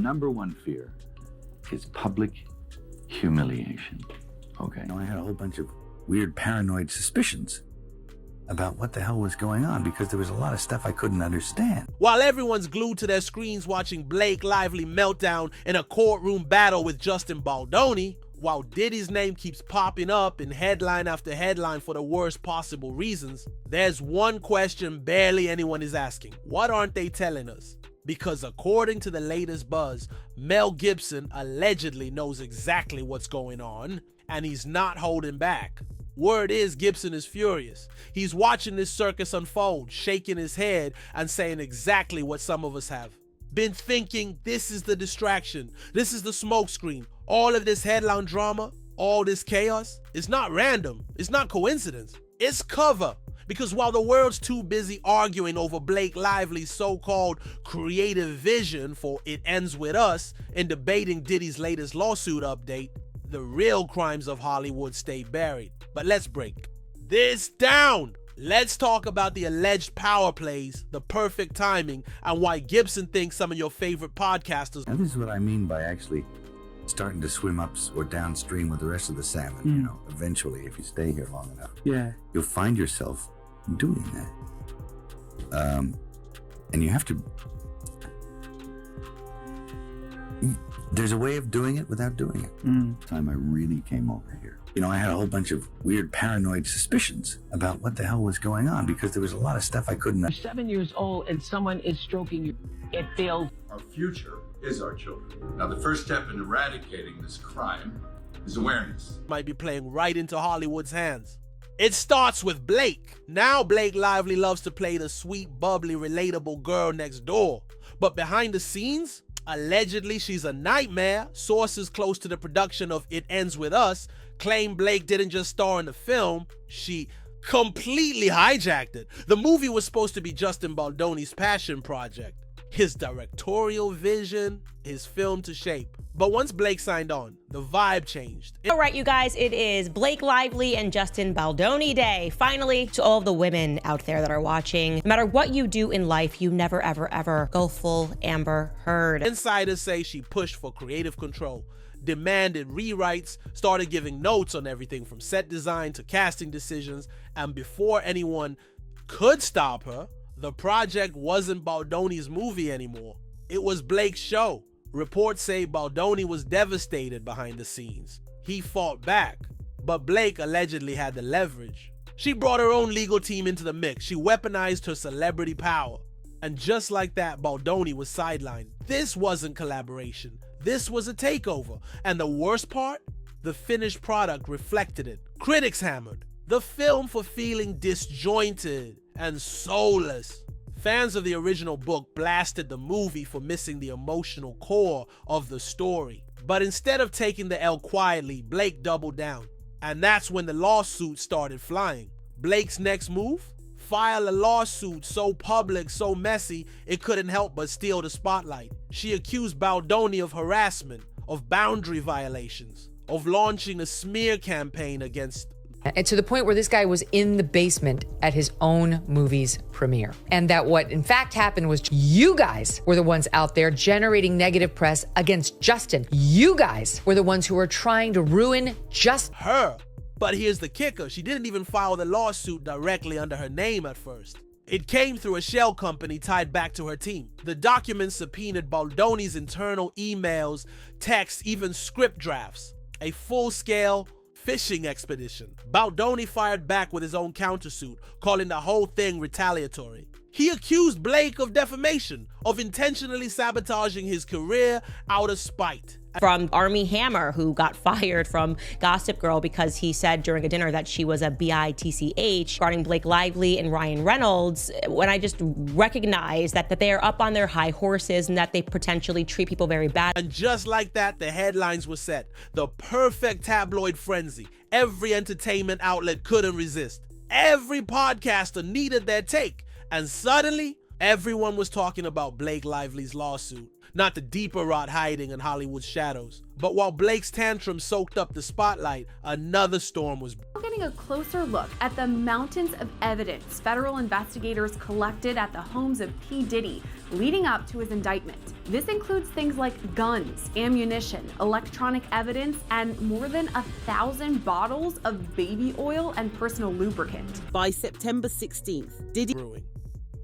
number one fear is public humiliation. Okay. I had a whole bunch of weird paranoid suspicions about what the hell was going on because there was a lot of stuff I couldn't understand. While everyone's glued to their screens watching Blake Lively meltdown in a courtroom battle with Justin Baldoni, while Diddy's name keeps popping up in headline after headline for the worst possible reasons, there's one question barely anyone is asking. What aren't they telling us? Because according to the latest buzz, Mel Gibson allegedly knows exactly what's going on, and he's not holding back. Word is Gibson is furious. He's watching this circus unfold, shaking his head and saying exactly what some of us have been thinking. This is the distraction. This is the smokescreen. All of this headline drama, all this chaos, it's not random. It's not coincidence. It's cover. Because while the world's too busy arguing over Blake Lively's so-called creative vision for It Ends With Us and debating Diddy's latest lawsuit update, the real crimes of Hollywood stay buried. But let's break this down. Let's talk about the alleged power plays, the perfect timing, and why Gibson thinks some of your favorite podcasters. Now, this is what I mean by actually starting to swim up or downstream with the rest of the salmon. Eventually, if you stay here long enough, you'll find yourself doing that. And you have to. There's a way of doing it without doing it. Time I really came over here. I had a whole bunch of weird paranoid suspicions about what the hell was going on because there was a lot of stuff I couldn't. You're 7 years old and someone is stroking you. It feels. Our future is our children. Now, the first step in eradicating this crime is awareness. Might be playing right into Hollywood's hands. It starts with Blake. Now Blake Lively loves to play the sweet, bubbly, relatable girl next door. But behind the scenes, allegedly she's a nightmare. Sources close to the production of It Ends With Us claim Blake didn't just star in the film, she completely hijacked it. The movie was supposed to be Justin Baldoni's passion project, his directorial vision, his film to shape. But once Blake signed on, the vibe changed. All right, you guys, it is Blake Lively and Justin Baldoni Day. Finally, to all of the women out there that are watching, no matter what you do in life, you never, ever, ever go full Amber Heard. Insiders say she pushed for creative control, demanded rewrites, started giving notes on everything from set design to casting decisions, and before anyone could stop her, the project wasn't Baldoni's movie anymore. It was Blake's show. Reports say Baldoni was devastated behind the scenes. He fought back, but Blake allegedly had the leverage. She brought her own legal team into the mix. She weaponized her celebrity power. And just like that, Baldoni was sidelined. This wasn't collaboration. This was a takeover. And the worst part? The finished product reflected it. Critics hammered the film for feeling disjointed and soulless. Fans of the original book blasted the movie for missing the emotional core of the story. But instead of taking the L quietly, Blake doubled down. And that's when the lawsuit started flying. Blake's next move? File a lawsuit so public, so messy, it couldn't help but steal the spotlight. She accused Baldoni of harassment, of boundary violations, of launching a smear campaign against. And to the point where this guy was in the basement at his own movie's premiere. And that what in fact happened was you guys were the ones out there generating negative press against Justin. You guys were the ones who were trying to ruin just her. But here's the kicker. She didn't even file the lawsuit directly under her name at first. It came through a shell company tied back to her team. The documents subpoenaed Baldoni's internal emails, texts, even script drafts. A full-scale fishing expedition. Baldoni fired back with his own countersuit, calling the whole thing retaliatory. He accused Blake of defamation, of intentionally sabotaging his career out of spite. From Armie Hammer, who got fired from Gossip Girl because he said during a dinner that she was a bitch regarding Blake Lively and Ryan Reynolds, when I just recognize that they are up on their high horses and that they potentially treat people very bad. And just like that, the headlines were set. The perfect tabloid frenzy. Every entertainment outlet couldn't resist. Every podcaster needed their take. And suddenly, Everyone was talking about Blake Lively's lawsuit, not the deeper rot hiding in Hollywood's shadows. But while Blake's tantrum soaked up the spotlight, another storm was Getting a closer look at the mountains of evidence federal investigators collected at the homes of P. Diddy leading up to his indictment. This includes things like guns, ammunition, electronic evidence, and more than 1,000 bottles of baby oil and personal lubricant. By September 16th, Diddy brewing.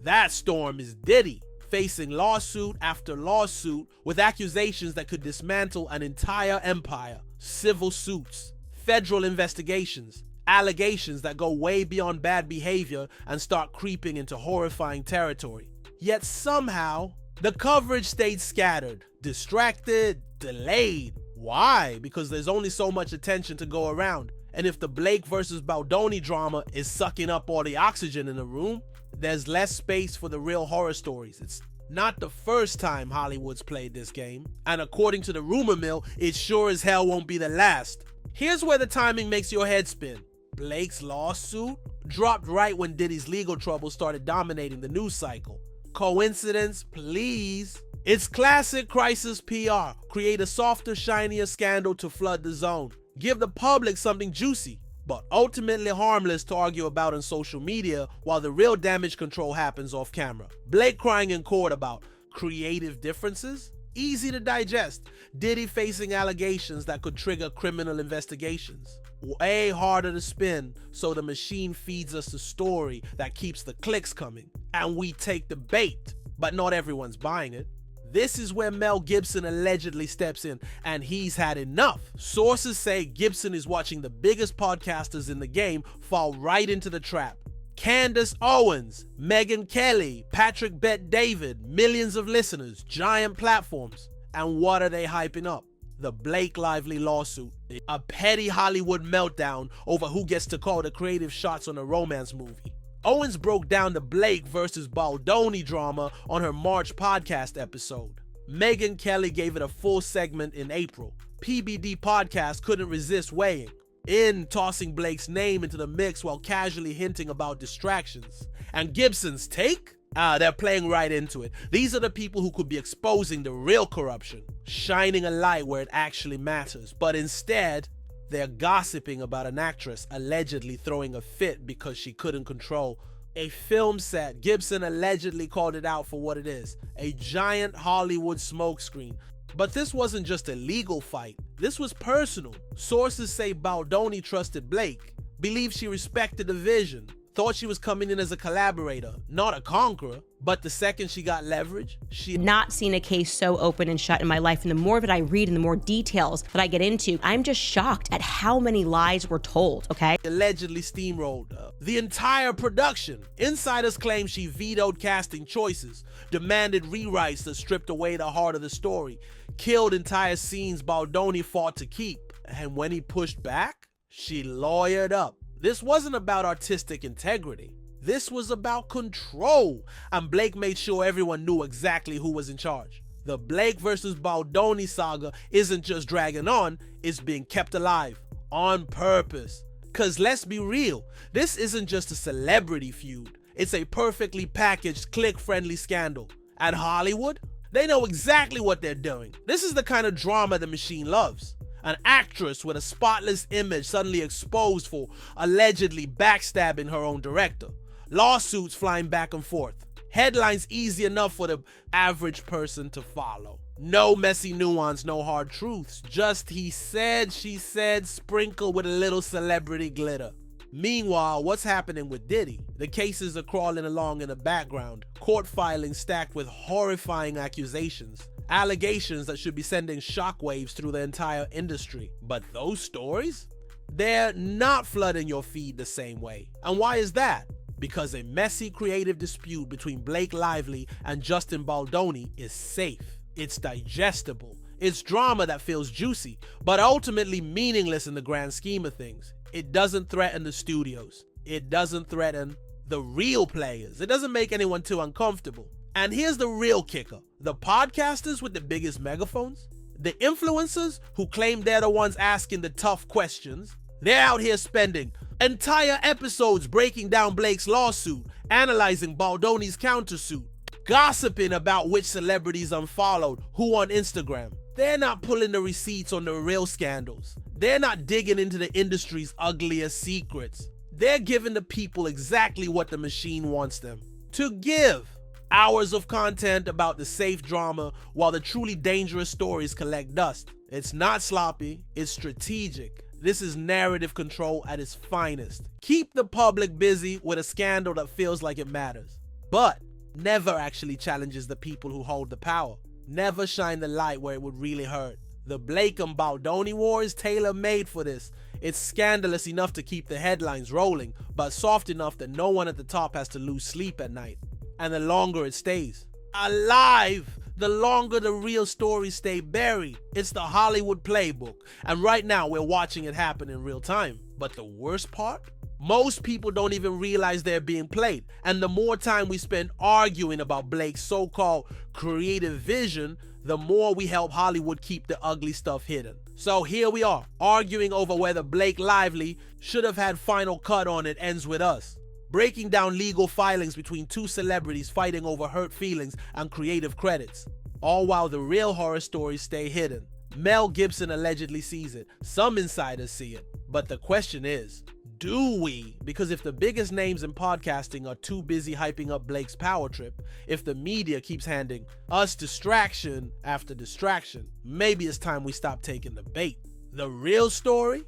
That storm is Diddy, facing lawsuit after lawsuit with accusations that could dismantle an entire empire. Civil suits, federal investigations, allegations that go way beyond bad behavior and start creeping into horrifying territory. Yet somehow, the coverage stayed scattered, distracted, delayed. Why? Because there's only so much attention to go around. And if the Blake versus Baldoni drama is sucking up all the oxygen in the room, there's less space for the real horror stories. It's not the first time Hollywood's played this game, and according to the rumor mill, it sure as hell won't be the last. Here's where the timing makes your head spin. Blake's lawsuit dropped right when Diddy's legal troubles started dominating the news cycle. Coincidence? Please. It's classic crisis PR. Create a softer, shinier scandal to flood the zone. Give the public something juicy, but ultimately harmless to argue about on social media while the real damage control happens off camera. Blake crying in court about creative differences? Easy to digest. Diddy facing allegations that could trigger criminal investigations. Way harder to spin, so the machine feeds us the story that keeps the clicks coming. And we take the bait, but not everyone's buying it. This is where Mel Gibson allegedly steps in, and he's had enough. Sources say Gibson is watching the biggest podcasters in the game fall right into the trap. Candace Owens, Megyn Kelly, Patrick Bet-David, millions of listeners, giant platforms. And what are they hyping up? The Blake Lively lawsuit. A petty Hollywood meltdown over who gets to call the creative shots on a romance movie. Owens broke down the Blake versus Baldoni drama on her March podcast episode. Megyn Kelly gave it a full segment in April. PBD Podcast couldn't resist weighing in, tossing Blake's name into the mix while casually hinting about distractions. And Gibson's take? They're playing right into it. These are the people who could be exposing the real corruption, shining a light where it actually matters. But instead, they're gossiping about an actress allegedly throwing a fit because she couldn't control a film set. Gibson allegedly called it out for what it is, a giant Hollywood smokescreen. But this wasn't just a legal fight. This was personal. Sources say Baldoni trusted Blake, believed she respected the vision, thought she was coming in as a collaborator, not a conqueror. But the second she got leverage, she not seen a case so open and shut in my life. And the more that I read and the more details that I get into, I'm just shocked at how many lies were told, okay? Allegedly steamrolled the entire production. Insiders claim she vetoed casting choices, demanded rewrites that stripped away the heart of the story, killed entire scenes Baldoni fought to keep. And when he pushed back, she lawyered up. This wasn't about artistic integrity. This was about control, and Blake made sure everyone knew exactly who was in charge. The Blake versus Baldoni saga isn't just dragging on, it's being kept alive on purpose. Cause let's be real, this isn't just a celebrity feud, it's a perfectly packaged, click-friendly scandal. At Hollywood, they know exactly what they're doing. This is the kind of drama the machine loves. An actress with a spotless image suddenly exposed for allegedly backstabbing her own director. Lawsuits flying back and forth. Headlines easy enough for the average person to follow. No messy nuance, no hard truths. Just he said, she said, sprinkled with a little celebrity glitter. Meanwhile, what's happening with Diddy? The cases are crawling along in the background. Court filings stacked with horrifying accusations. Allegations that should be sending shockwaves through the entire industry. But those stories? They're not flooding your feed the same way. And why is that? Because a messy creative dispute between Blake Lively and Justin Baldoni is safe. It's digestible. It's drama that feels juicy, but ultimately meaningless in the grand scheme of things. It doesn't threaten the studios. It doesn't threaten the real players. It doesn't make anyone too uncomfortable. And here's the real kicker. The podcasters with the biggest megaphones, the influencers who claim they're the ones asking the tough questions, they're out here spending entire episodes breaking down Blake's lawsuit, analyzing Baldoni's countersuit, gossiping about which celebrities unfollowed who on Instagram. They're not pulling the receipts on the real scandals. They're not digging into the industry's ugliest secrets. They're giving the people exactly what the machine wants them to give. Hours of content about the safe drama while the truly dangerous stories collect dust. It's not sloppy, it's strategic. This is narrative control at its finest. Keep the public busy with a scandal that feels like it matters, but never actually challenges the people who hold the power. Never shine the light where it would really hurt. The Blake and Baldoni war is tailor-made for this. It's scandalous enough to keep the headlines rolling, but soft enough that no one at the top has to lose sleep at night. And the longer it stays alive, the longer the real stories stay buried. It's the Hollywood playbook, and right now we're watching it happen in real time. But the worst part? Most people don't even realize they're being played, and the more time we spend arguing about Blake's so-called creative vision, the more we help Hollywood keep the ugly stuff hidden. So here we are, arguing over whether Blake Lively should have had final cut on It Ends With Us, breaking down legal filings between two celebrities fighting over hurt feelings and creative credits, all while the real horror stories stay hidden. Mel Gibson allegedly sees it, some insiders see it, but the question is, do we? Because if the biggest names in podcasting are too busy hyping up Blake's power trip, if the media keeps handing us distraction after distraction, maybe it's time we stop taking the bait. The real story?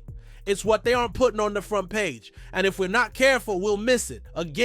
It's what they aren't putting on the front page, and if we're not careful, we'll miss it again.